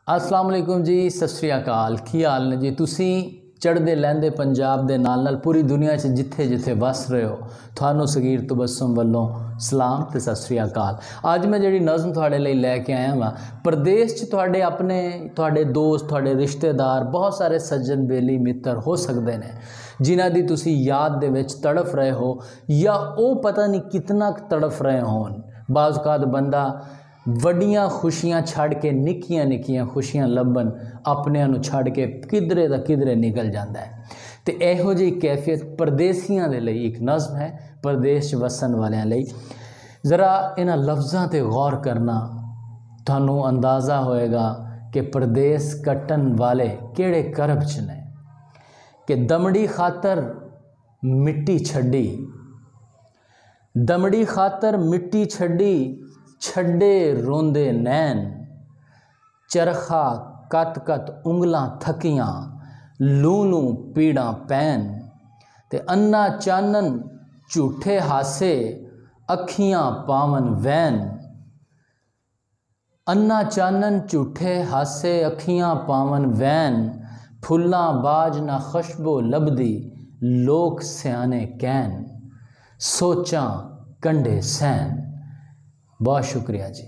अस्सलाम वालेकुम जी, सत श्री अकाल। की हाल ने जी? तुसी चढ़ते लहंदे पंजाब दे नाल पूरी दुनिया च जिथे जिथे वस रहे हो, थानू सगीर तबस्सुम वल्लों सलाम ते सत श्री अकाल। अज मैं जी नज़म थोड़े लिए लैके आया वा। प्रदेश च थोड़े अपने थोड़े दोस्त, थोड़े रिश्तेदार, बहुत सारे सज्जन बेली मित्र हो सकते हैं जिन्हां दी तुसी याद दे विच तड़फ रहे हो, या वो पता नहीं कितना तड़फ रहे होन। बाज़ औक़ात बंदा वड्डियां खुशियां छड़ के निक्कियां निक्कियां खुशियां लभन अपने नूं छड़ के किधरे दा किधरे निकल जाता है। तो इहो जी कैफियत परदेसियां दे लई एक नज़म है, परदेश वसन वालियां लई। ज़रा इन्हां लफ्ज़ां ते गौर करना, थानू अंदाज़ा होएगा कि परदेस कट्टन वाले किहड़े करब च ने। कि दमड़ी खातर मिट्टी छड्डी, दमड़ी खातर मिट्टी छड्डी, छड्डे रोंदे नैन। चरखा कत कत उंगलां थकियां, लू लू पीड़ां पैन। ते अन्ना चानन झूठे हासे, अखियां पावन वैन। अन्ना चानन झूठे हासे, अखियां पावन वैन। फुल्लां बाज ना खशबो लभदी, लोक सियाने कैन। सोचां कंढे सैन। बहुत शुक्रिया जी।